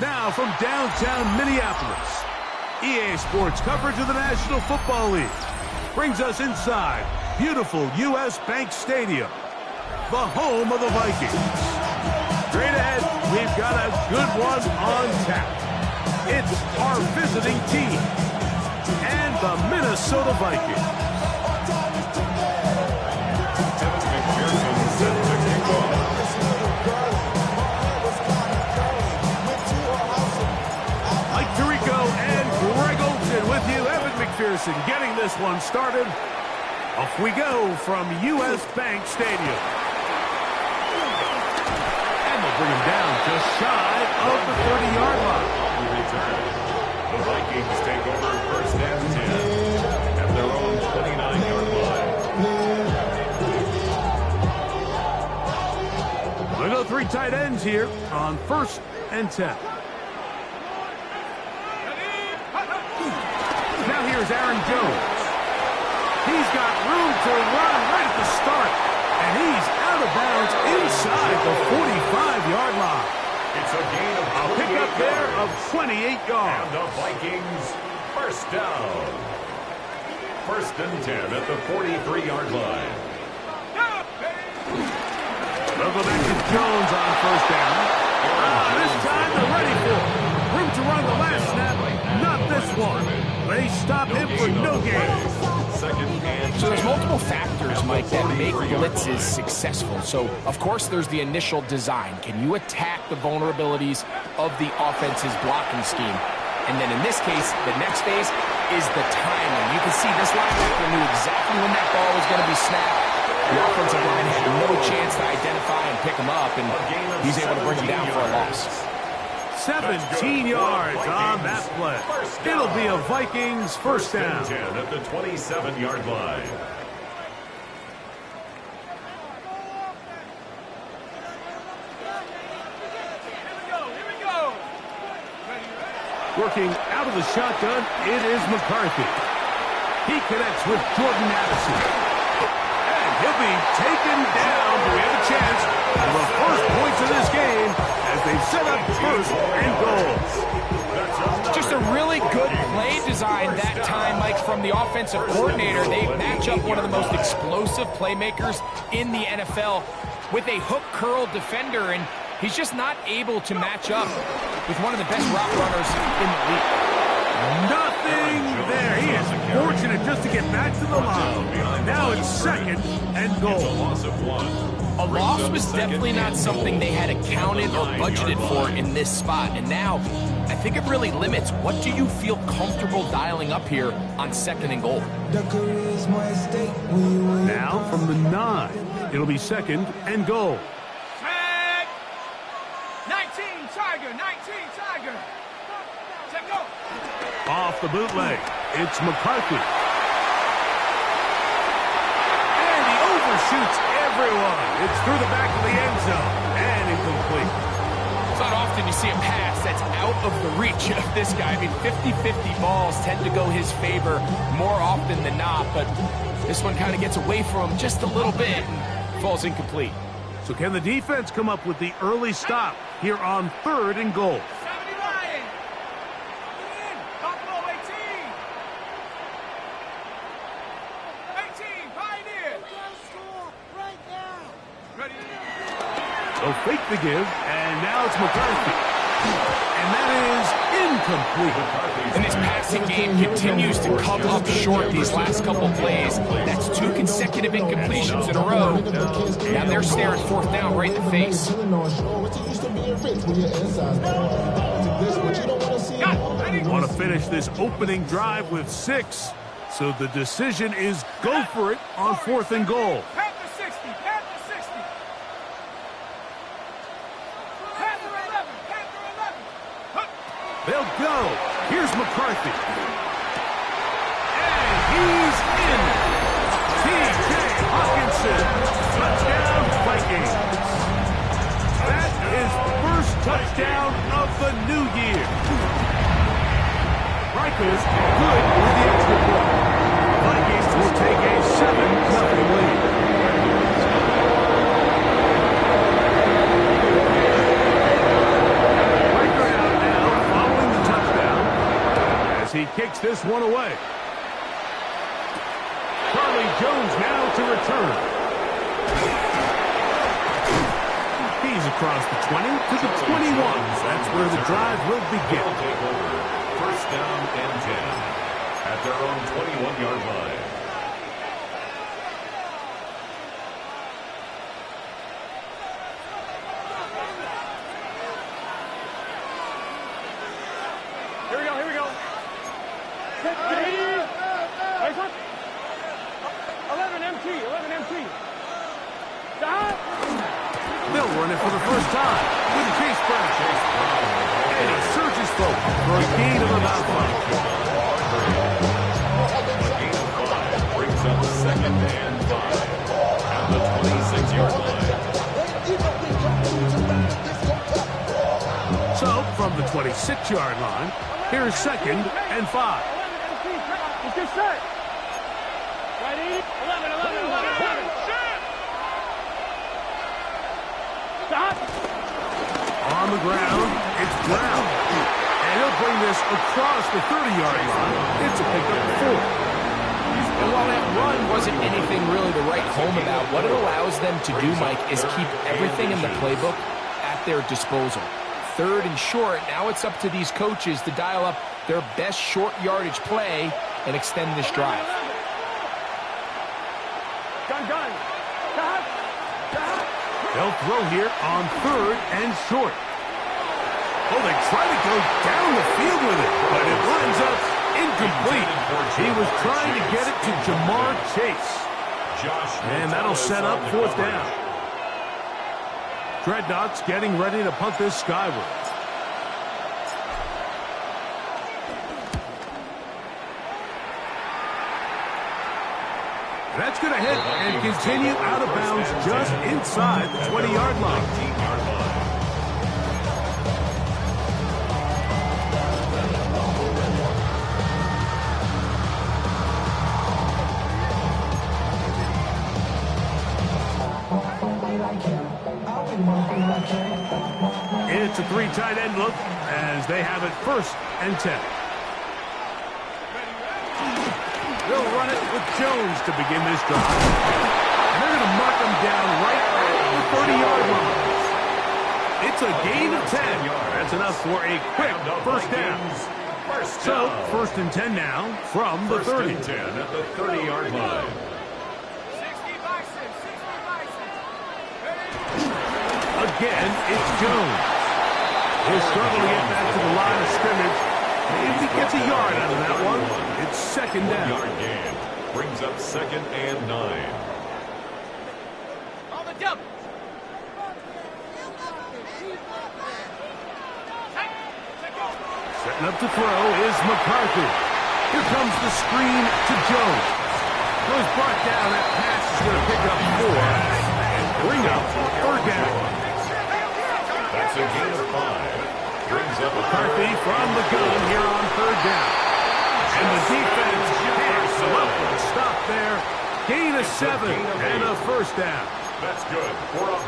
Now from downtown Minneapolis, EA Sports coverage of the National Football League brings us inside beautiful U.S. Bank Stadium, the home of the Vikings. Straight ahead, we've got a good one on tap. It's our visiting team and the Minnesota Vikings. Mike Tirico and Greg Olsen with you. Evan McPherson getting this one started. Off we go from U.S. Bank Stadium. And they'll bring him down just shy of the 30-yard line. The Vikings take over first and 10 at their own 29-yard line. We'll go three tight ends here on first and 10. Now here's Aaron Jones. He's got room to run right at the start, and he's out of bounds inside the 45-yard line. It's a gain of a pickup there of 28 yards. And the Vikings first down. First and 10 at the 43-yard line. They'll go back to Jones on first down. This time they're ready for it. Room to run the last snap. Not this one. They stop him for no gain. So there's multiple factors, Mike, that make blitzes successful. So, of course, there's the initial design. Can you attack the vulnerabilities of the offense's blocking scheme? And then in this case, the next phase is the timing. You can see this linebacker knew exactly when that ball was going to be snapped. The offensive line had no chance to identify and pick him up, and he's able to bring him down for a loss. 17 yards on that play. It'll be a Vikings first down. 10 at the 27-yard line. Working out of the shotgun, it is McCarthy. He connects with Jordan Addison. And he'll be taken down. Do we have a chance for the first points of this game as they set up first and goal? Just a really good play design that time, Mike, from the offensive coordinator. They match up one of the most explosive playmakers in the NFL with a hook curl defender, and he's just not able to match up with one of the best route runners in the league. Nothing there. He is fortunate just to get back to the line. Now it's second and goal. A loss was definitely not something they had accounted or budgeted for in this spot. And now, I think it really limits what do you feel comfortable dialing up here on second and goal. Now from the 9, it'll be second and goal. 19 Tiger, 19 Tiger. Check go. Off the bootleg, it's McCarthy. And he overshoots everyone. It's through the back of the end zone and incomplete. It's not often you see a pass that's out of the reach of this guy. I mean, 50-50 balls tend to go his favor more often than not, but this one kind of gets away from him just a little bit and falls incomplete. So can the defense come up with the early stop here on third and goal? 70 Lion. In. Buffalo 18. 18 Pioneer. Right now. Ready. So fake the give, and now it's McCarthy. And that is incomplete. And this passing game continues to come up short these last couple plays. That's 2 consecutive incompletions in a row. Now they're staring 4th down right in the face. Want to finish this opening drive with 6. So the decision is go for it on 4th and goal. Panther 60, Panther 60. Panther 11, Panther 11. Huh. They'll go. Here's McCarthy. And he's in. T.J. Hawkinson. Touchdown, Vikings. That is first touchdown of the new year. Rikers good with the extra point. Vikings will take a 7-0 lead. Riker out now following the touchdown as he kicks this one away. Charlie Jones now to return. He's across the 20 to the 21. That's where the drive will begin. First down and 10 at their own 21-yard line. Here we go, here we go. 11 MT, 11 MT. Stop. They'll run it for the first time with Chase Brown. And he surges forward for a gain of about 5. A gain of 5 brings up 2nd and 5 at the 26-yard line. So, from the 26-yard line, here's 2nd and 5. Let's get set. Ready? 11, 11, 11, 11. Stop. On the ground, it's Brown. And he'll bring this across the 30-yard line. It's a pickup of 4. And while that run wasn't anything really to write home about, what it allows them to do, Mike, is keep everything in the playbook at their disposal. 3rd and short, now it's up to these coaches to dial up their best short yardage play and extend this drive. Gun, gun. Stop. Stop. They'll throw here on 3rd and short. Oh, they try to go down the field with it, but it winds up incomplete. He was trying to get it to Jamar Chase. And that'll set up 4th down. Dreadnoughts getting ready to punt this skyward. That's going to hit and continue out of bounds just inside the 20-yard line. It's a 3 tight end look as they have it 1st and 10. They'll run it with Jones to begin this drive. And they're going to mark him down right at the 30-yard line. It's a gain of 10. That's enough for a quick 1st down. So, 1st and 10 now from the 30. 1st and 10 at the 30-yard line. 60 Bison, 60 Bison. Again, it's Jones. He'll struggle to get back to the line of scrimmage. If he gets a yard out of that one, it's 2nd down. 1-yard gain brings up 2nd and 9. On the double. Setting up to throw is McCarthy. Here comes the screen to Jones. Goes brought down. That pass is going to pick up 4 and bring up 3rd down. That's a gain of 5. Brings up McCarthy from the gun here on 3rd down. And the defense can't stop there. Gain of 7 and a 1st down. That's good.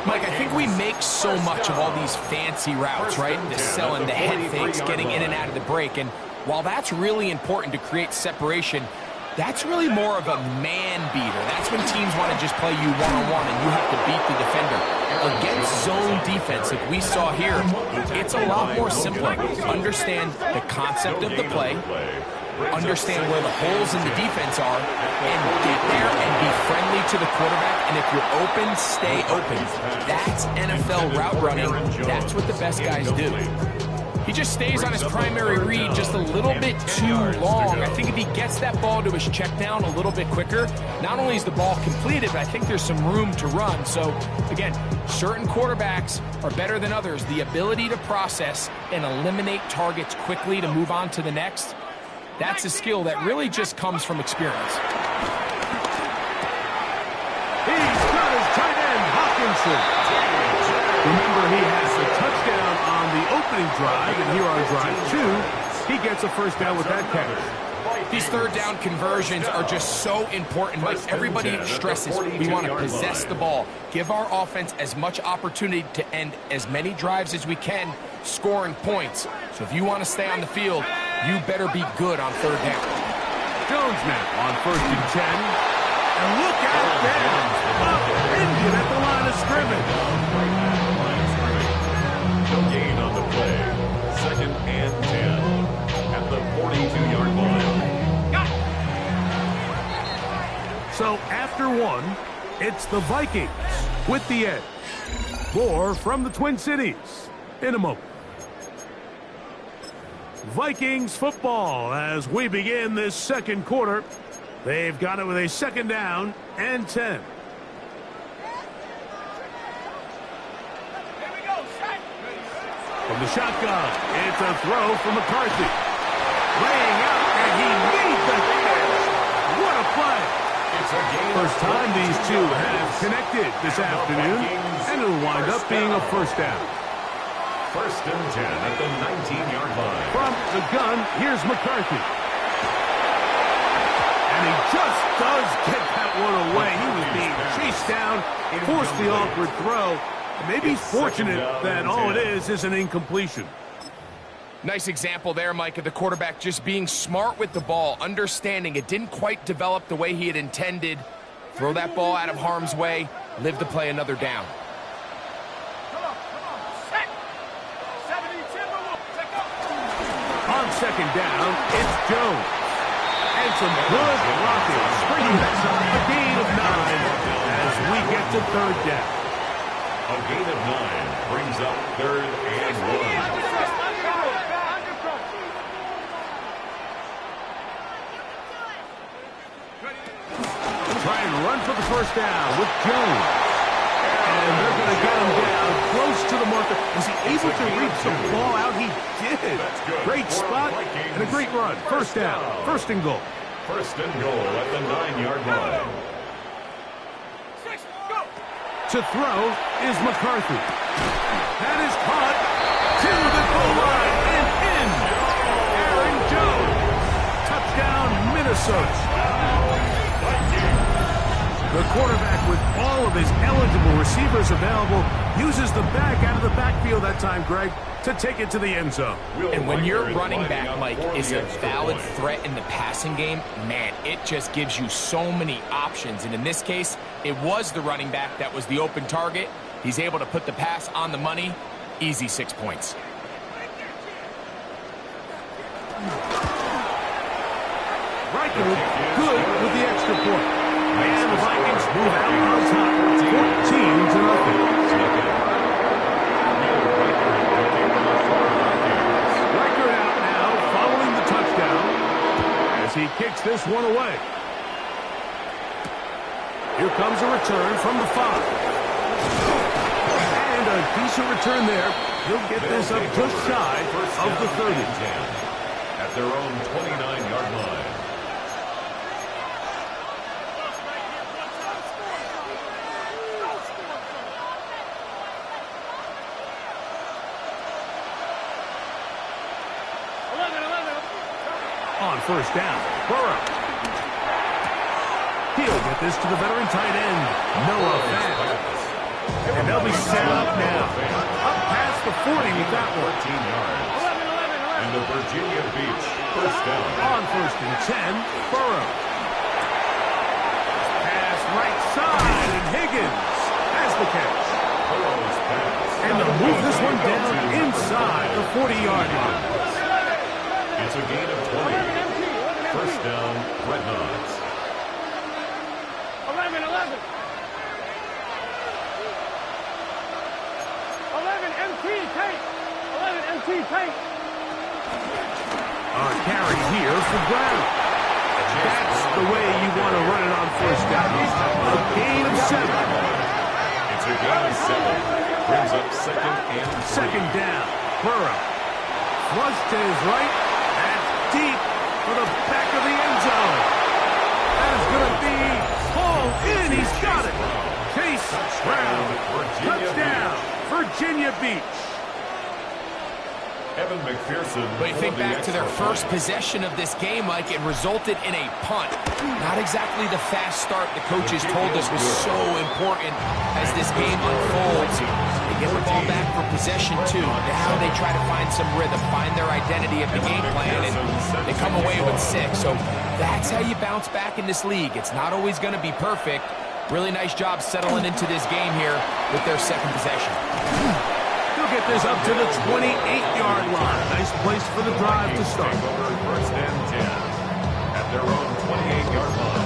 Mike, I think we make so much of all these fancy routes, right? The selling, the head fakes, getting in and out of the break. And while that's really important to create separation, That's really more of a man beater. That's when teams want to just play you one-on-one and you have to beat the defender. Against zone defense, like we saw here, it's a lot more simpler. Understand the concept of the play, understand where the holes in the defense are, and get there and be friendly to the quarterback. And if you're open, stay open. That's NFL route running. That's what the best guys do. He just stays on his primary read just a little bit too long. I think if he gets that ball to his check down a little bit quicker, not only is the ball completed, but I think there's some room to run. So, again, certain quarterbacks are better than others. The ability to process and eliminate targets quickly to move on to the next, that's a skill that really just comes from experience. He's got his tight end, Hockenson. Remember, he has a touchdown on the opening drive, and here on drive 2, he gets a first down with that catch. These third down conversions are just so important. Like everybody stresses, we want to possess the ball, give our offense as much opportunity to end as many drives as we can, scoring points. So if you want to stay on the field, you better be good on third down. Jones now on 1st and 10. And look out there. Up Indian at the line of scrimmage. No gain on the play. 2nd and 10 at the 42-yard line. So after 1, it's the Vikings with the edge. More from the Twin Cities in a moment. Vikings football as we begin this second quarter. They've got it with a 2nd down and 10. From the shotgun, it's a throw from McCarthy. Laying out, and he made the catch. What a play. First time these two have connected this afternoon, and it'll wind up being a first down. 1st and 10 at the 19-yard line. From the gun, here's McCarthy. And he just does get that one away. He was being chased down, forced the awkward throw. Maybe he's fortunate that all it is an incompletion. Nice example there, Mike, of the quarterback just being smart with the ball, understanding it didn't quite develop the way he had intended. Throw that ball out of harm's way, live to play another down. On 2nd down, it's Jones. And some good blocking, bringing us up a gain of 9 as we get to 3rd down. A gain of 9 brings up 3rd and 1. Try and run for the first down with Jones. And they're going to get him down close to the marker. Was he able to reach the ball out? He did. Great spot and a great run. First down. 1st and goal. 1st and goal at the 9-yard line. To throw is McCarthy. That is caught to the goal line and in. Aaron Jones. Touchdown, Minnesota. The quarterback, with all of his eligible receivers available, uses the back out of the backfield that time, Greg, to take it to the end zone. And when your running back, Mike, is a valid threat in the passing game, man, it just gives you so many options. And in this case, it was the running back that was the open target. He's able to put the pass on the money. Easy 6 points. Reichel good with the extra point. And the Vikings move out on top, 14-0. Reichel out now, following the touchdown, as he kicks this one away. Here comes a return from the 5. And a decent return there. He'll get this up just shy of the 30. At their own 29-yard line. On first down, Burrow. He'll get this to the veteran tight end, Noah Fant. And they'll be set up now. Up past the 40 with that one. 14 yards. And the Virginia Beach first down. On 1st and 10, Burrow. Higgins has the catch. Burrow's pass. And they'll move this one down inside the 40-yard line. It's a gain of 20. First down, Dreadnoughts. 11, 11. 11, MT, take. 11, MT, take. A carry here for Brown. That's the way you want to run it on first down. A gain of 7. It's a gain of 7. Brings up second and 3. Second down. Burrow. Flush to his right. And deep for the back of the end zone. That is going to be hauled in. He's got it. Chase Brown. Touchdown. Virginia Beach. Evan McPherson. But you think back to their first possession of this game, Mike, it resulted in a punt. Not exactly the fast start the coaches told us was so important as this game unfolds. They get the ball back for possession 2. Now they try to find some rhythm, find their identity of the game plan, and they come away with 6. So that's how you bounce back in this league. It's not always going to be perfect. Really nice job settling into this game here with their second possession. He'll get this up to the 28-yard line. Nice place for the drive to start. First and 10 at their own 28-yard line.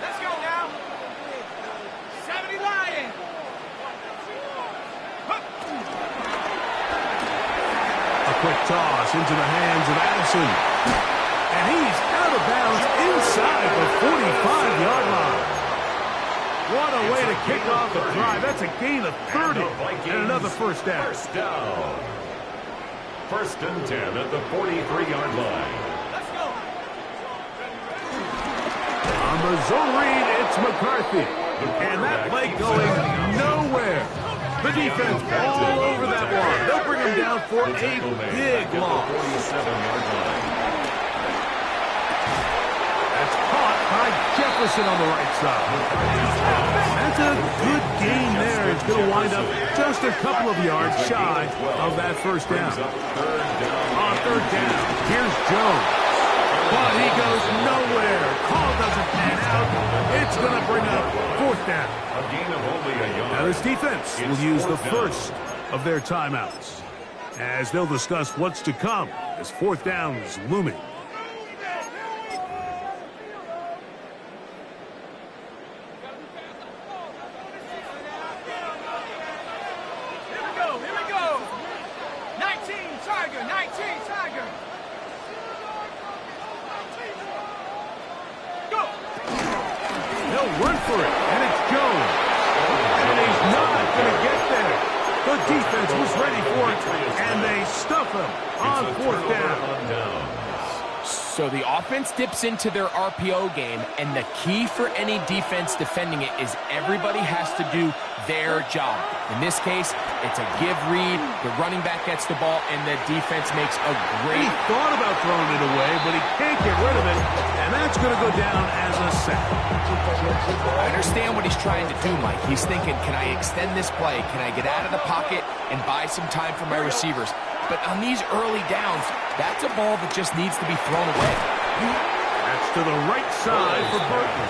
Let's go now. 70 Lions. Quick toss into the hands of Addison. And he's out of bounds inside the 45-yard line. What a way to kick off the drive. That's a gain of 30 and another first down. First down. First and 10 at the 43-yard line. Let's go. On the zone read, it's McCarthy. And that play going nowhere. The defense all over that one. They'll bring him down for a big loss. 47-yard line. That's caught by Jefferson on the right side. That's a good gain there. It's going to wind up just a couple of yards shy of that first down. On third down, here's Jones. But he goes nowhere. Call doesn't pan out. It's going to bring up fourth down. A gain of only a yard. Now this defense will use the first of their timeouts as they'll discuss what's to come as fourth down is looming. Here we go. 19 Tiger. Go. They'll run for it, and it's Jones. And he's not going to get there. The defense was ready for it, and they stuff him on fourth down. So the offense dips into their RPO game, and the key for any defense defending it is everybody has to do their job. In this case, it's a give read, the running back gets the ball, and the defense makes a He great... thought about throwing it away, but he can't get rid of it, and that's going to go down as a sack. I understand what he's trying to do, Mike. He's thinking, can I extend this play? Can I get out of the pocket and buy some time for my receivers? But on these early downs, that's a ball that just needs to be thrown away. That's to the right side for Burton.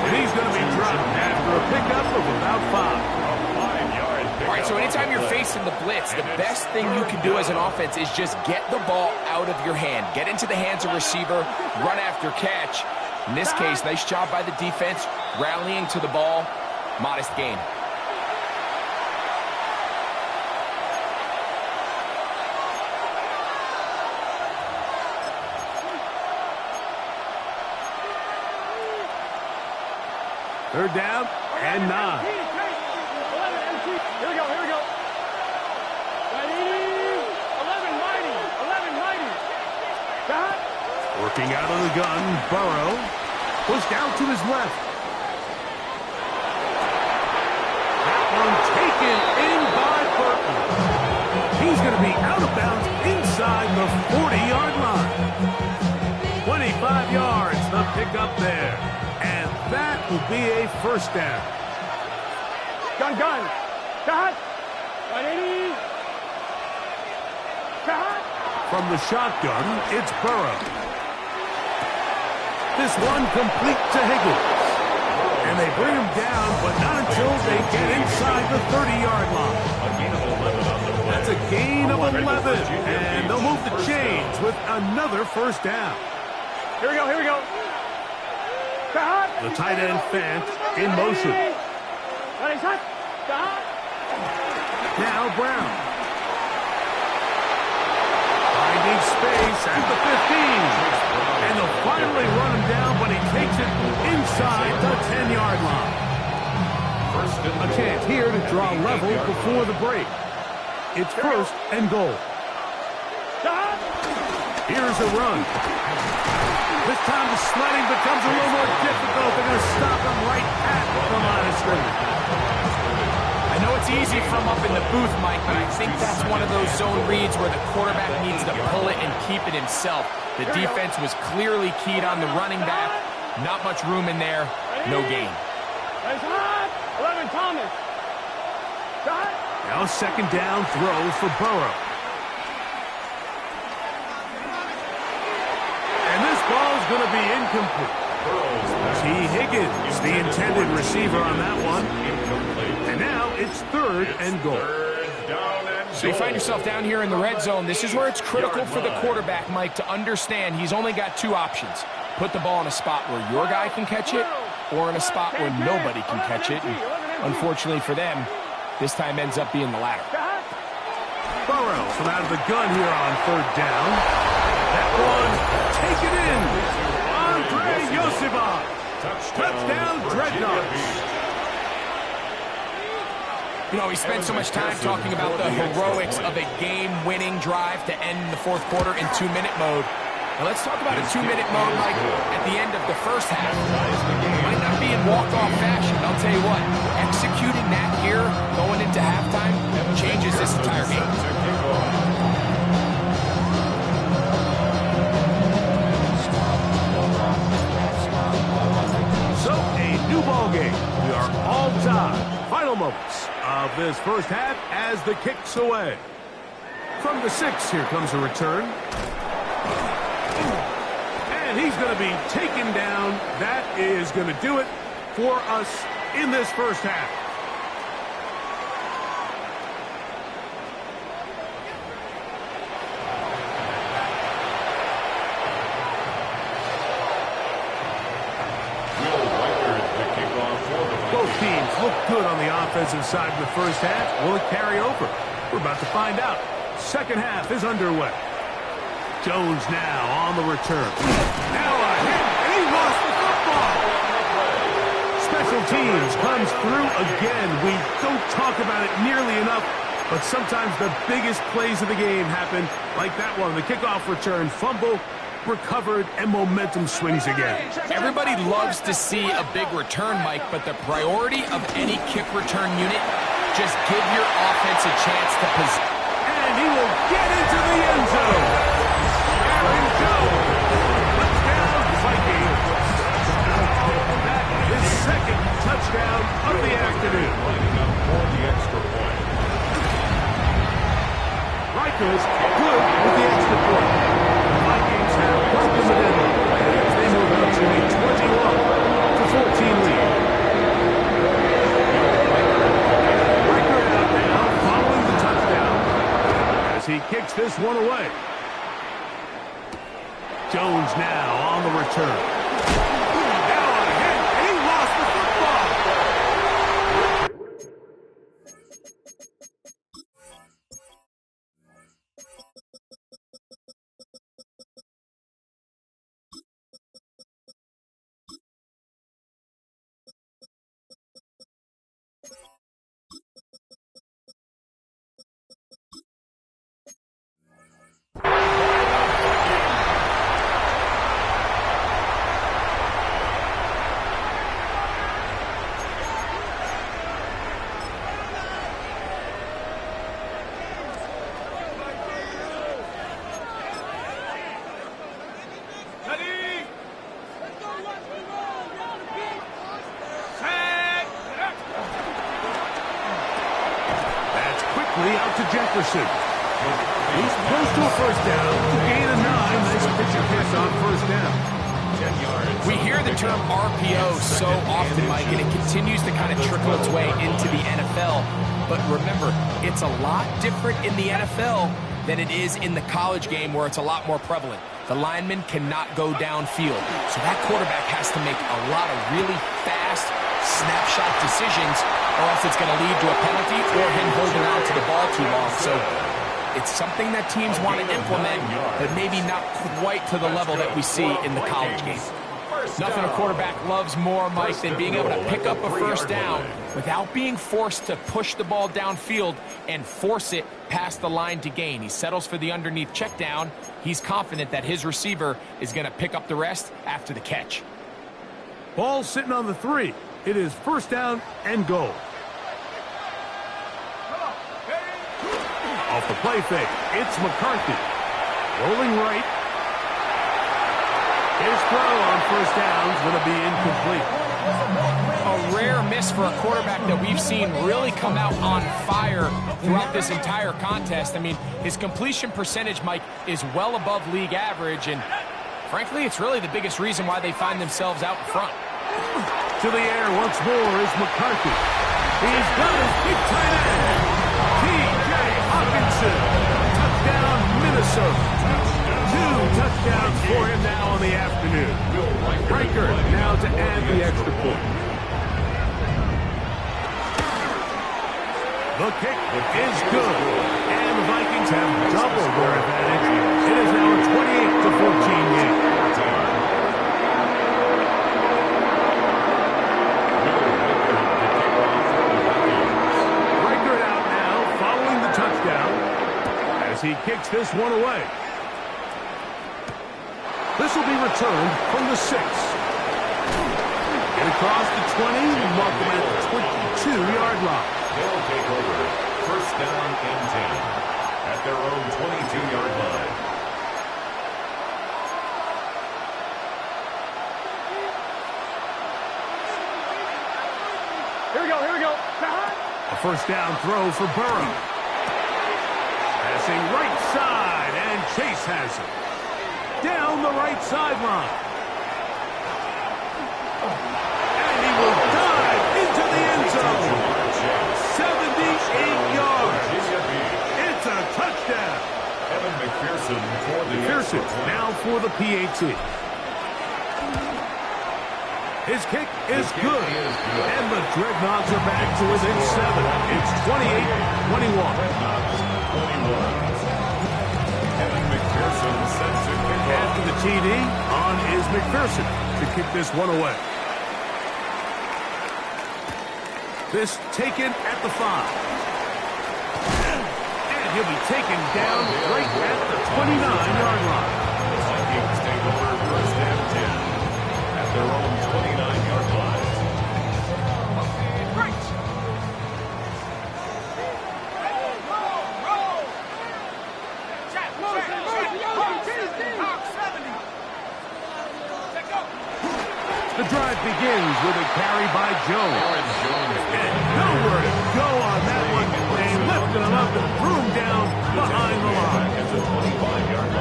And he's going to be dropped after a pickup of about 5. All right, so anytime you're facing the blitz, the best thing you can do as an offense is just get the ball out of your hand. Get into the hands of receiver, run after catch. In this case, nice job by the defense, rallying to the ball, modest gain. Third down and 9. 11 MT. Here we go. Ready? 11 mighty. Got. Working out of the gun, Burrow was down to his left. That one taken in by Burton. He's going to be out of bounds inside the 40-yard line. 25 yards, the pickup there. And that will be a first down. Gun. Cut. 180. Cut. From the shotgun, it's Burrow. This one complete to Higgins. And they bring him down, but not until they get inside the 30-yard line. That's a gain of 11. And they'll move the chains with another first down. Here we go. Cut. The tight end Fant in motion. Now Brown. Finding space at the 15. And they'll finally run him down, but he takes it inside the 10-yard line. A chance here to draw level before the break. It's first and goal. Here's a run. This time the sledding becomes a little more difficult. They're going to stop him right at the line of scrimmage. I know it's easy from up in the booth, Mike, but I think that's one of those zone reads where the quarterback needs to pull it and keep it himself. The defense was clearly keyed on the running back. Not much room in there. No gain. 11, Thomas. Now second down throw for Burrow. And this ball's going to be incomplete. T. Higgins, the intended receiver on that one. And now it's third and goal. So you find yourself down here in the red zone. This is where it's critical for the quarterback, Mike, to understand he's only got two options. Put the ball in a spot where your guy can catch it or in a spot where nobody can catch it. And unfortunately for them, this time ends up being the latter. Burrow from out of the gun here on third down. That one taken in. Andre Yosibov. Touchdown, Dreadnoughts. You know, we spent so much time talking about the heroics of a game-winning drive to end the fourth quarter in 2-minute mode. Now let's talk about a 2-minute mode like at the end of the first half. It might not be in walk-off fashion, I'll tell you what. Executing that here, going into halftime, changes this entire game. So, a new ball game. We are all tied. Final moments of this first half as the kick's away. From the 6, here comes a return. And he's going to be taken down. That is going to do it for us in this first half. Both teams look good on the offensive side in the first half. Will it carry over? We're about to find out. Second half is underway. Jones now on the return. Now a hit, and he lost the football. Special teams comes through again. We don't talk about it nearly enough, but sometimes the biggest plays of the game happen like that one. The kickoff return, fumble, recovered, and momentum swings again. Everybody loves to see a big return, Mike, but the priority of any kick return unit, just give your offense a chance to possess. And he will get into the end zone. Aaron Jones. Touchdown, Vikings. That is second touchdown of the afternoon. Rikers good with the extra point. The Vikings have broken the deadlock as they move up to a 21-14 lead. Riker out now following the touchdown as he kicks this one away. Jones now on the return. Now a hit, and he lost the football. out to Jefferson. He's close to a first down. Gain of 9. Nice pitch and catch on first down. 10 yards. We hear the term RPO so often, Mike, and it continues to kind of trickle its way into the NFL. But remember, it's a lot different in the NFL than it is in the college game where it's a lot more prevalent. The lineman cannot go downfield. So that quarterback has to make a lot of really fast snapshot decisions or else it's going to lead to a penalty or him holding on to the ball too long. So it's something that teams want to implement, but maybe not quite to the level that we see in the college game. Nothing a quarterback loves more, Mike, than being able to pick up a first down without being forced to push the ball downfield and force it past the line to gain. He settles for the underneath check down. He's confident that his receiver is going to pick up the rest after the catch. Ball sitting on the 3. It is first down and goal. Off the play fake, it's McCarthy. Rolling right. His throw on first down is going to be incomplete. A rare miss for a quarterback that we've seen really come out on fire throughout this entire contest. I mean, his completion percentage, Mike, is well above league average, and frankly, it's really the biggest reason why they find themselves out in front. To the air once more is McCarthy. He's got his big tight end, T.J. Hawkinson. Touchdown, Minnesota. 2 touchdowns for him now on the afternoon. Riker now to add the extra point. The kick is good, and the Vikings have doubled their advantage. It is now a 28-14 game. Riker out now, following the touchdown, as he kicks this one away. This will be returned from the 6. Get across the 20, mark them at the 22-yard line. They'll take over. First down and 10 at their own 22-yard line. Here we go, here we go. A first down throw for Burrow. Passing right side, and Chase has it. Down the right sideline. And he will dive into the end zone. 78 yards. It's a touchdown. Evan McPherson for the McPherson now for the PAT. His kick is good. And the Dreadnoughts are back to within 7. It's 28-21. After the TD, on is McPherson to kick this one away. This taken at the 5. And he'll be taken down right at the 29-yard line. The Vikings take over first and 10 at their own 29-yard line. The drive begins with a carry by Jones. And nowhere to go on that one. They lifted him up and threw him down behind the line.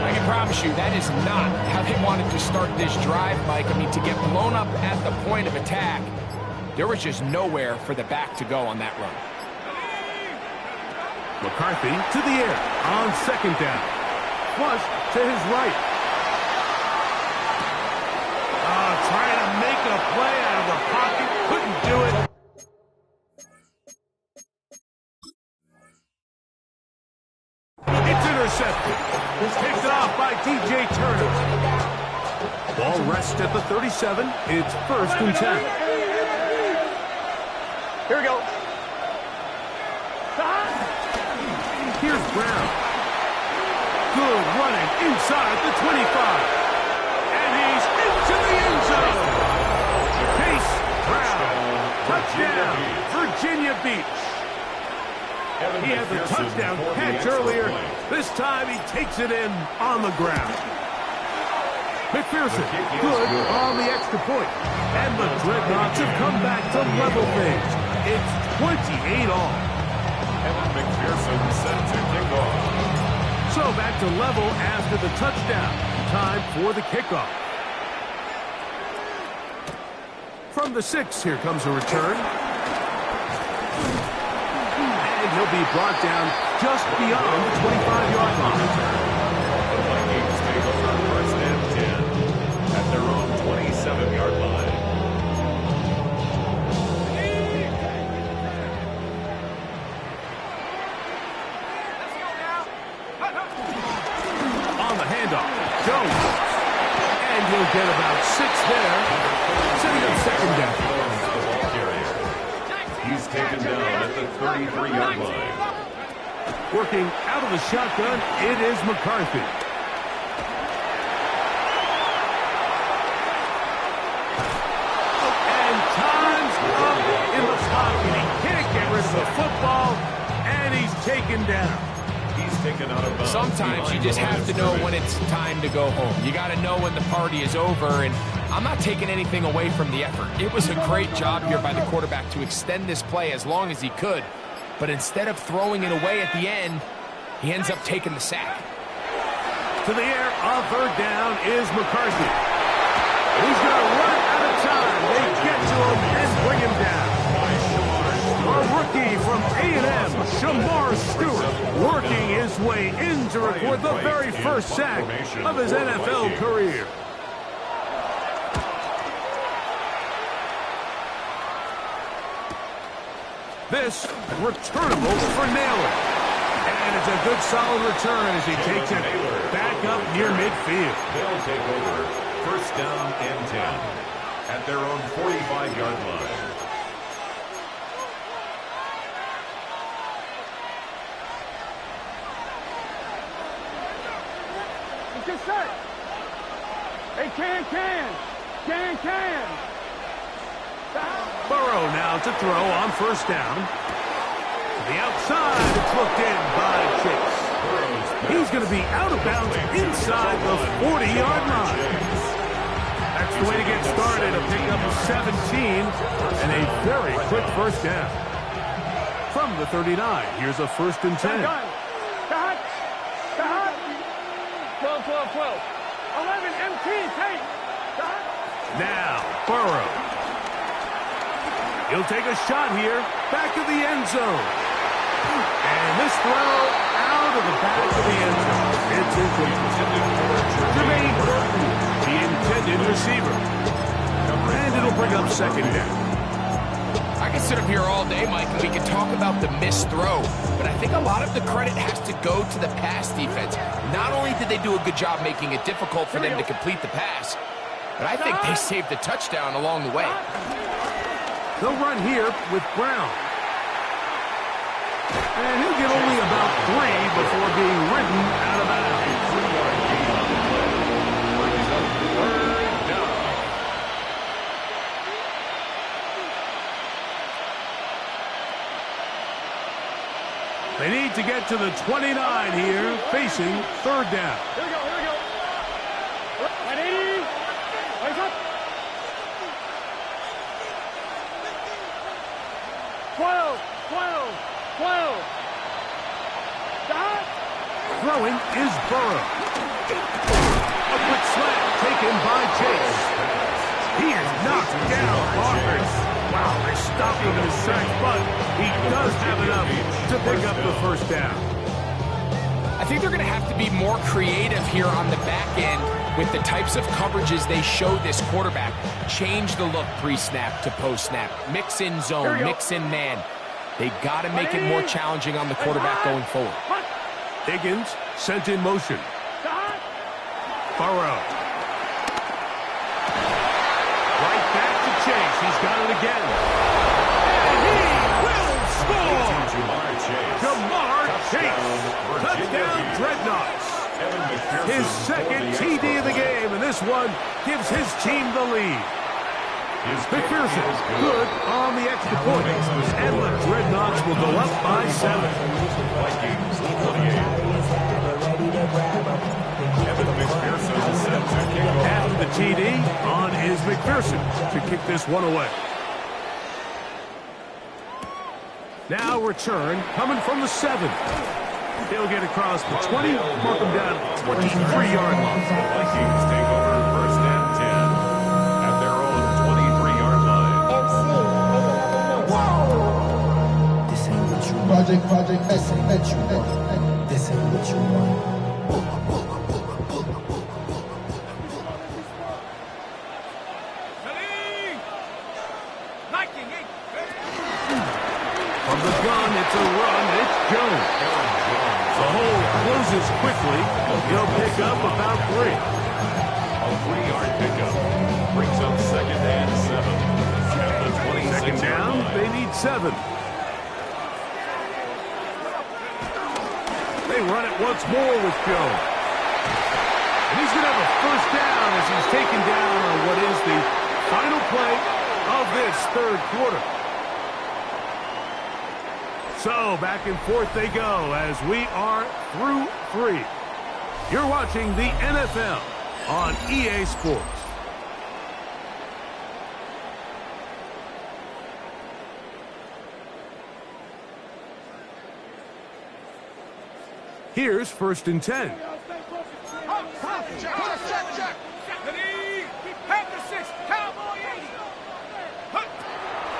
I can promise you that is not how they wanted to start this drive, Mike. I mean, to get blown up at the point of attack, there was just nowhere for the back to go on that run. McCarthy to the air on second down. Flush to his right. Trying to make a play out of the pocket. Couldn't do it. It's intercepted. Picked off by DJ Turner. Ball rests at the 37. It's first and 10. Here we go. Here's Brown. Good running inside the 25. To the end zone. Chase Brown. Touchdown, Virginia Beach. He had the touchdown catch earlier. This time he takes it in on the ground. McPherson, good on the extra point. And the Dreadnoughts have come back to level things. It's 28 all. Evan McPherson set to kick off. So back to level after the touchdown. Time for the kickoff. From the 6, here comes a return. And he'll be brought down just beyond the 25-yard line. The Vikings take over first and 10 at their own 27-yard line. On the handoff, Jones. And he'll get about 6 there. Setting up second down. The ball carrier. He's taken down at the 33-yard line. Working out of the shotgun, it is McCarthy. And time's up in the pocket. He can't get rid of the football, and he's taken down. He's taken out of bounds. Sometimes you just have to know when it's time to go home. You got to know when the party is over, and I'm not taking anything away from the effort. It was a great job here by the quarterback to extend this play as long as he could. But instead of throwing it away at the end, he ends up taking the sack. To the air on third down is McCarthy. He's going to run out of time. They get to him and bring him down. A rookie from A&M, Shamar Stewart, working his way in to record the very first sack of his NFL career. This returnable for Naylor. And it's a good solid return as he takes it back up near midfield. They'll take over first down and 10 at their own 45-yard line. Just set. Hey, can. Burrow now to throw on first down. To the outside, it's looked in by Chase. He's going to be out of bounds inside the 40-yard line. That's the way to get started. A pickup of 17 and a very quick first down. From the 39, here's a first and 10. 12. 11, MT, take. Now, Burrow. He'll take a shot here, back of the end zone. And this throw out of the back of the end zone. It's incomplete. Jermaine Burton, the intended receiver. And it'll bring up second down. I can sit up here all day, Mike, and we can talk about the missed throw, but I think a lot of the credit has to go to the pass defense. Not only did they do a good job making it difficult for them to complete the pass, but I think they saved the touchdown along the way. They'll run here with Brown. And he'll get only about 3 before being ridden out of bounds. They need to get to the 29 here, facing third down. Here we go. 180. Wake up. 12. Stop. Throwing is Burrow. A quick slant taken by Chase. He is knocked down hard. Wow, they stopped him in his tracks, but he does have enough to pick up the first down. I think they're going to have to be more creative here on the back end with the types of coverages they show this quarterback. Change the look pre-snap to post-snap. Mix in zone, mix in man. They got to make it more challenging on the quarterback going forward. Higgins sent in motion. Burrow. Right back to Chase. He's got it again. And he will score! Jamar Chase. Touchdown, Dreadnoughts. His second TD of the game, and this one gives his team the lead. McPherson good on the extra point, and the Dreadnoughts will go up by 7. And the TD on is McPherson to kick this one away. Now return coming from the 7. He'll get across the 20, mark him down at the 23-yard line. The Vikings take over first and 10 at their own 23-yard line. This ain't what you want. Project, this ain't what you want. This ain't what you want. From the gun, it's a run. It's Jones. The hole closes quickly. He'll pick up about 3. A 3-yard pickup brings up second and 7 at the 26-yard Second down, line. they need 7. They run it once more with Jones. And he's going to have a first down as he's taken down on what is the final play of this third quarter. So back and forth they go as we are through 3. You're watching the NFL on EA Sports. Here's first and 10.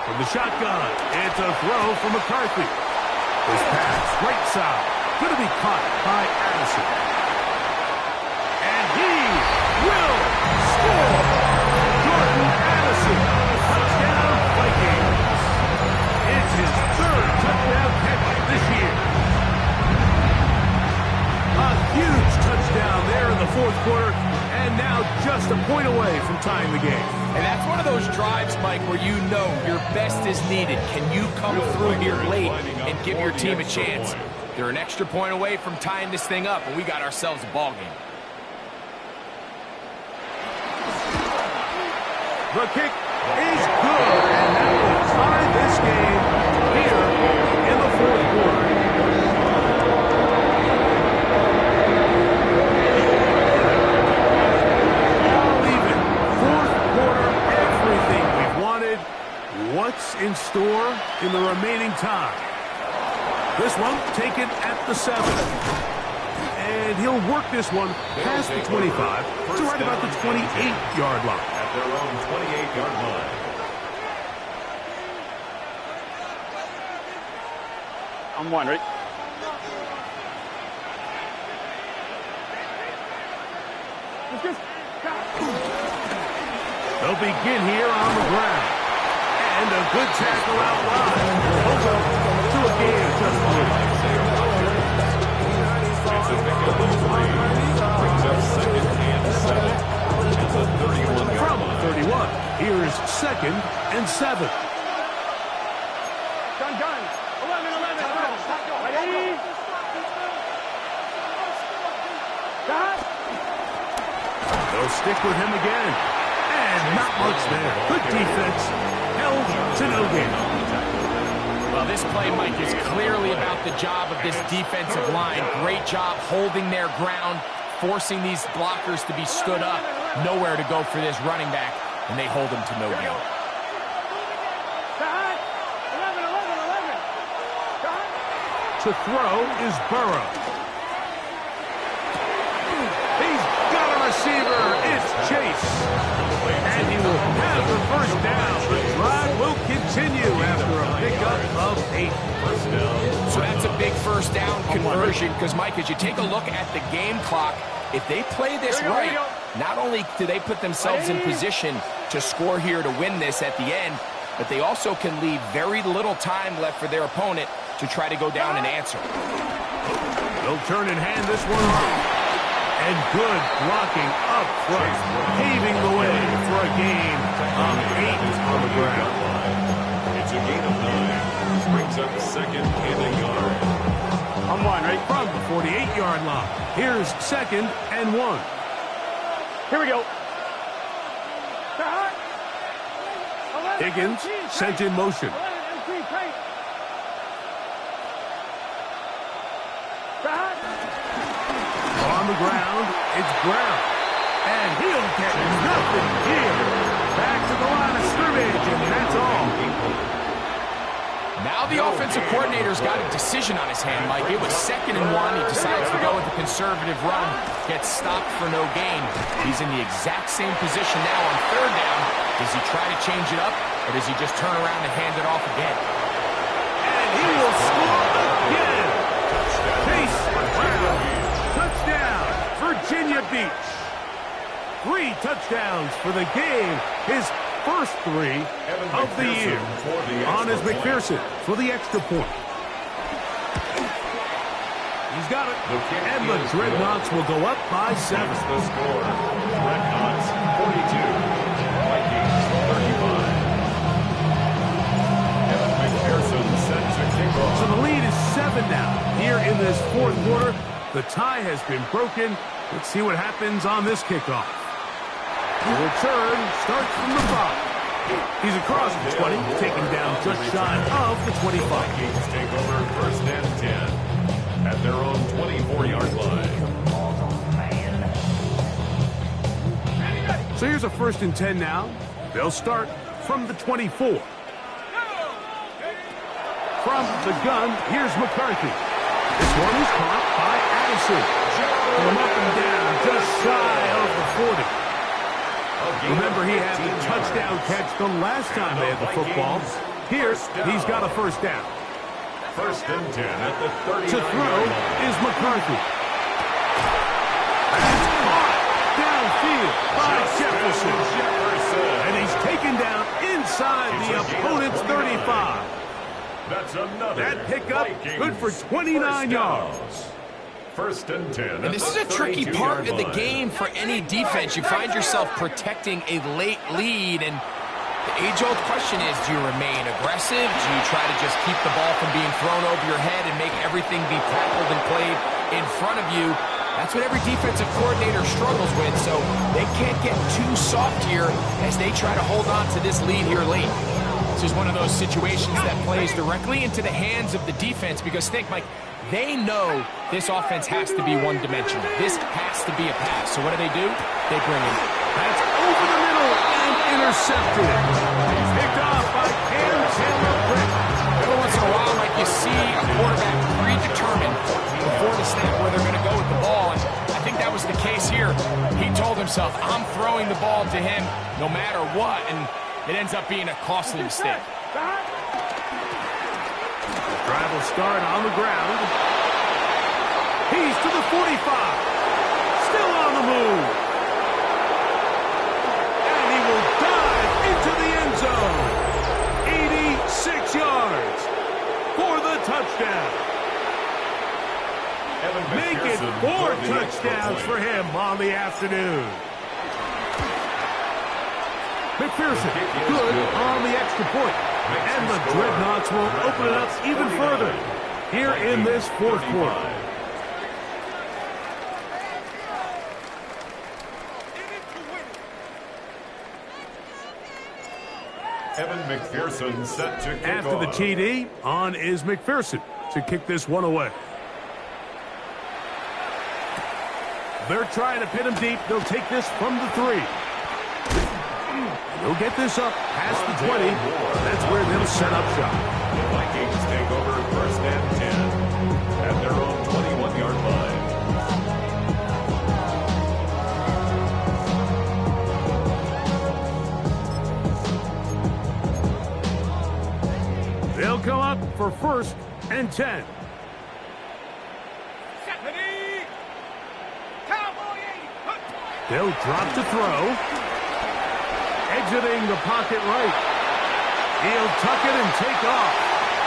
From the shotgun, it's a throw from McCarthy. His pass, right side, going to be caught by Addison. And he will score. Jordan Addison, touchdown Vikings. It's his 3rd touchdown catch this year. A huge touchdown there in the 4th quarter, and now just a point away from tying the game. And that's one of those drives, Mike, where you know your best is needed. Can you come through here late and give your team a chance? They're an extra point away from tying this thing up, and we got ourselves a ball game. The kick is good, and that will tie this game here in the 4th quarter. What's in store in the remaining time? This one taken at the 7. And he'll work this one past the 25 to right about the 28-yard line. At their own 28-yard line. I'm one, right? They'll begin here on the ground. And a good tackle out wide. Over to a game just 3. Brings up second and 7 at the 31-yard From line. 31, here's second and 7. Gun. 11. Ready? Got. They'll stick with him again. And not much there. Good defense. Held to no gain. Well, this play, Mike, is clearly about the job of this defensive line. Great job holding their ground, forcing these blockers to be stood up. Nowhere to go for this running back, and they hold him to no gain. 11. To throw is Burrow. He's got a receiver. It's Chase. And he will have the first down. The drive will continue after a pickup of 8. So that's a big first down conversion because, Mike, as you take a look at the game clock, if they play this right, not only do they put themselves in position to score here to win this at the end, but they also can leave very little time left for their opponent to try to go down and answer. They'll turn and hand this one off. And good blocking up front, paving the way for a gain of 8 on the ground. It's a gain of 9. Brings up second and a yard. I'm one, right? From the 48-yard line, here's second and 1. Here we go. Higgins sent in motion. On the ground, it's Brown. And he'll get nothing here. Back to the line of scrimmage, and that's all. Now the offensive defensive coordinator's got a decision on his hand, Mike. It was 2nd and 1. He decides to go with the conservative run, gets stopped for no gain. He's in the exact same position now on 3rd down. Does he try to change it up, or does he just turn around and hand it off again? And he will score again. Chase Brown. Touchdown, Virginia Beach. 3 touchdowns for the game. His first 3 of the year. On is McPherson for the extra point. He's got it. And the Dreadnoughts will go up by 7. The score. Dreadnoughts 42. Vikings 35. Evan McPherson set to kick off. So the lead is 7 now. Here in this 4th quarter, the tie has been broken. Let's see what happens on this kickoff. The return starts from the 5. He's across the 20, taken down just shy of the 25. Vikings take over 1st and 10 at their own 24-yard line. So here's a 1st and 10 now. They'll start from the 24. From the gun, here's McCarthy. This one is caught by Addison. From up and down, just shy of the 40. Remember, he had the touchdown catch the last time they had the football. Here, he's got a 1st down. 1st and 10 at the 39. To throw is McCarthy. That's caught downfield by Jefferson. And he's taken down inside the opponent's 35. That's another. That pickup good for 29 yards. 1st and 10. And this is a tricky part of the game for any defense. You find yourself protecting a late lead, and the age-old question is, do you remain aggressive? Do you try to just keep the ball from being thrown over your head and make everything be tackled and played in front of you? That's what every defensive coordinator struggles with, so they can't get too soft here as they try to hold on to this lead here late. This is one of those situations that plays directly into the hands of the defense, because think, Mike, they know this offense has to be one-dimensional. This has to be a pass. So what do? They bring him. That's over the middle and intercepted. He's picked off by Cam Taylor-Britt. Every once in a while, Mike, you see a quarterback predetermined before the snap where they're going to go with the ball. And I think that was the case here. He told himself, I'm throwing the ball to him no matter what. And it ends up being a costly mistake. Drive will start on the ground. He's to the 45. Still on the move. And he will dive into the end zone. 86 yards for the touchdown. Make it 4 touchdowns for him on the afternoon. McPherson, good on the extra point. And the Dreadnoughts will open it up even further here in this 4th quarter. Evan McPherson set to kick After the TD, on is McPherson to kick this one away. They're trying to pin him deep. They'll take this from the 3. They'll get this up past the 20. That's where they'll set up shop. The Vikings take over 1st and 10 at their own 21-yard line. They'll come up for 1st and 10. They'll drop to throw. Exiting the pocket right. He'll tuck it and take off.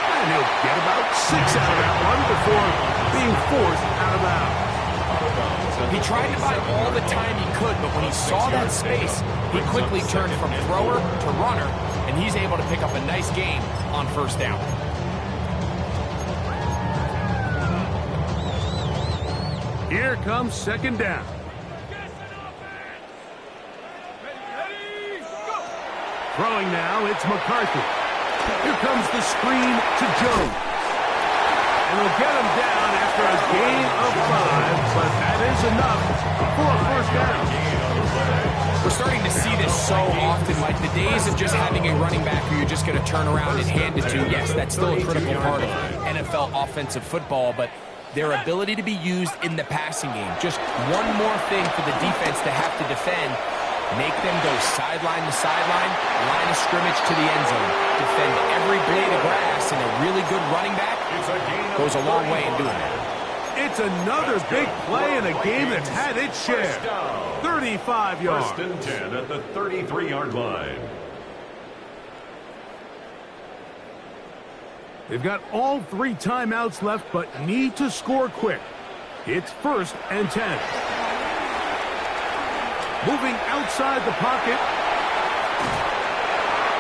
And he'll get about 6 out of that one before being forced out of bounds. He tried to buy all the time he could, but when he saw that space, he quickly turned from thrower to runner, and he's able to pick up a nice gain on 1st down. Here comes 2nd down. Throwing now, it's McCarthy. Here comes the screen to Jones. And they'll get him down after a gain of 5, but that is enough for a 1st down. We're starting to see this so often, Mike. The days of just having a running back who you're just going to turn around and hand it to, yes, that's still a critical part of NFL offensive football, but their ability to be used in the passing game. Just one more thing for the defense to have to defend. Make them go sideline to sideline, line of scrimmage to the end zone. Defend every blade of grass, and a really good running back goes a long way in doing that. It's another big play in a game that's had its share. 35 yards. First and 10 at the 33-yard line. They've got all 3 timeouts left, but need to score quick. It's 1st and 10. Moving outside the pocket.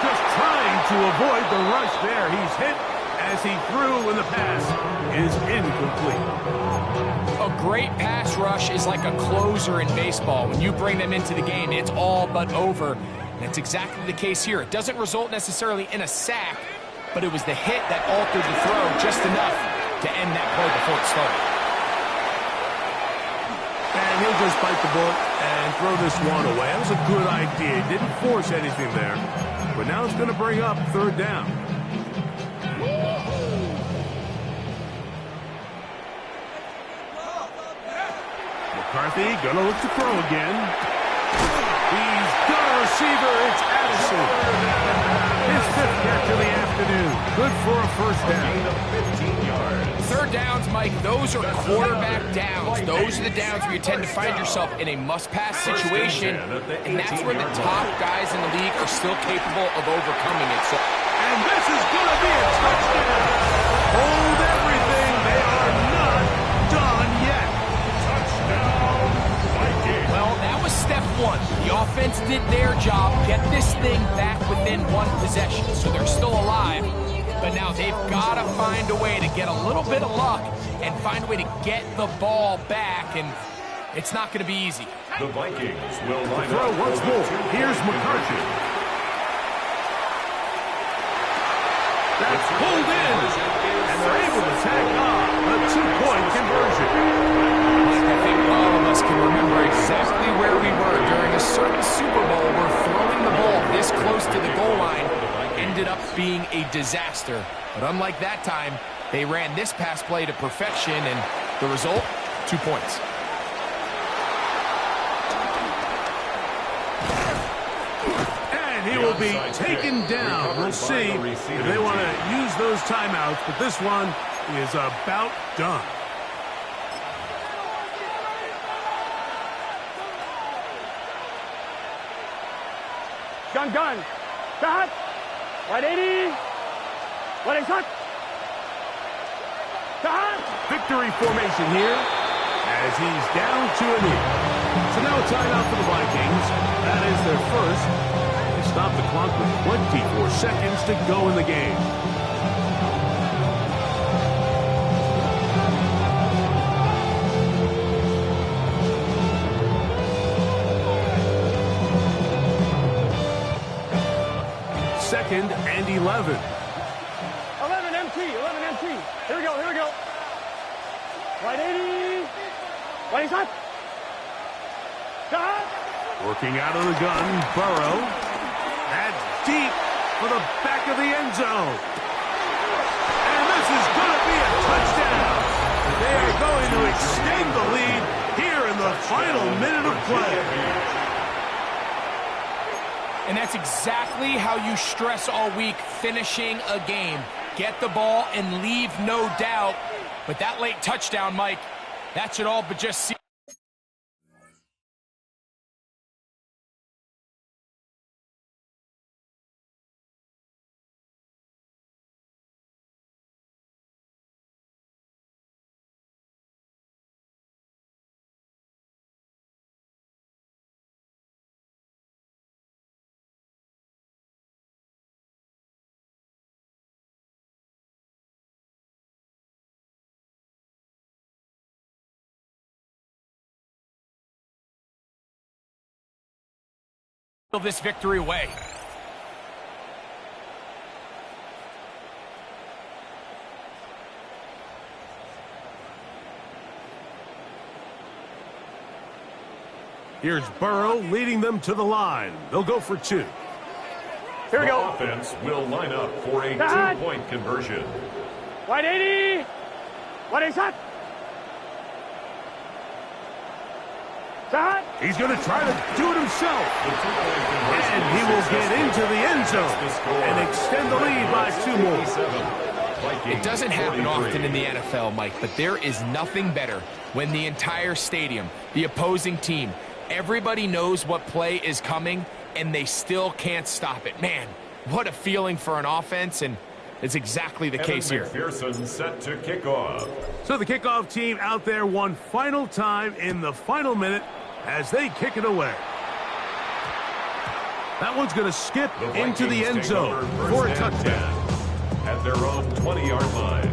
Just trying to avoid the rush there. He's hit as he threw, and the pass is incomplete. A great pass rush is like a closer in baseball. When you bring them into the game, it's all but over. And that's exactly the case here. It doesn't result necessarily in a sack, but it was the hit that altered the throw just enough to end that play before it started. And he'll just bite the bullet and throw this one away. That was a good idea. Didn't force anything there. But now it's going to bring up 3rd down. McCarthy going to look to throw again. He's got a receiver. It's Addison. His 5th catch of the afternoon. Good for a 1st down. 15 yards. 3rd downs, Mike, those are quarterback downs. Those are the downs where you tend to find yourself in a must-pass situation, and that's where the top guys in the league are still capable of overcoming it. So, and this is going to be a touchdown. Hold everything. They are not done yet. Touchdown, Vikings. well, that was step 1. The offense did their job, get this thing back within 1 possession, so they're still alive. But now they've got to find a way to get a little bit of luck and find a way to get the ball back, and it's not going to be easy. The Vikings will line Throw up once for the more. 2-point Here's McCarthy. That's pulled in, and they're able to tack on a 2-point conversion. Mike, I think all of us can remember exactly where we were during a certain Super Bowl where throwing the ball this close to the goal line ended up being a disaster. But unlike that time, they ran this pass play to perfection, and the result, 2 points. And he will be taken down. We'll see if they want to use those timeouts, but this one is about done. Gun. Shot. Right 80. What is shot? Shot. Victory formation here as he's down to a knee. So now a timeout for the Vikings. That is their first. They stop the clock with 24 seconds to go in the game. Second and 11. 11 MT. Here we go. Right 80. Right shot. Shot. Working out of the gun, Burrow. That's deep for the back of the end zone. And this is going to be a touchdown. They are going to extend the lead here in the final minute of play. And that's exactly how you stress all week, finishing a game. Get the ball and leave no doubt. But that late touchdown, Mike, that should all but just see. This victory away. Here's Burrow leading them to the line. They'll go for 2. Here we The go. offense will line up for a Cut. 2-point conversion. Wide 80. Wide 80 shot. Shot. He's going to try to do it himself. The 2-point conversion And he will get successful. into the end zone The score, and extend the lead by 2 more. 57. Vikings It doesn't happen 43. often in the NFL, Mike, but there is nothing better when the entire stadium, the opposing team, everybody knows what play is coming, and they still can't stop it. Man, what a feeling for an offense, and it's exactly the case here. McPherson set to kick off. So the kickoff team out there one final time in the final minute as they kick it away. That one's going to skip The into the Vikings end take zone over for a first and touchdown. 10 at their own 20-yard line.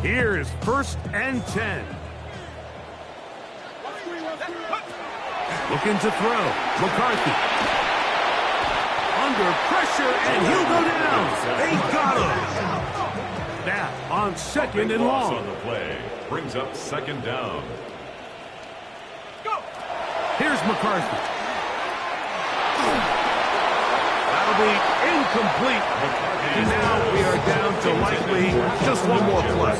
Here's 1st and 10. Looking to throw. McCarthy. Under pressure, and he'll go down. They got him. Now, on 2nd and Loss long. on the play brings up 2nd down. Here's McCarthy. That'll be incomplete. And now we are down to likely just one more play.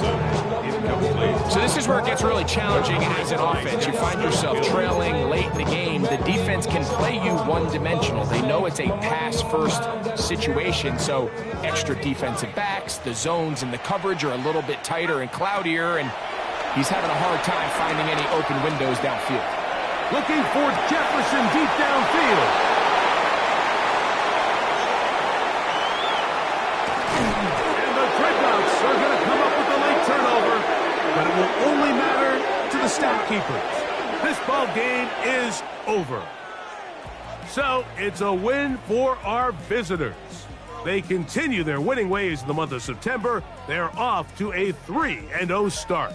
Incomplete. So this is where it gets really challenging as an offense. You find yourself trailing late in the game. The defense can play you one-dimensional. They know it's a pass-first situation, so extra defensive backs, the zones and the coverage are a little bit tighter and cloudier, and he's having a hard time finding any open windows downfield. Looking for Jefferson deep downfield. And the Dreadnoughts are going to come up with the late turnover, but it will only matter to the stat keepers. This ball game is over. So it's a win for our visitors. They continue their winning ways in the month of September. They're off to a 3-0 start.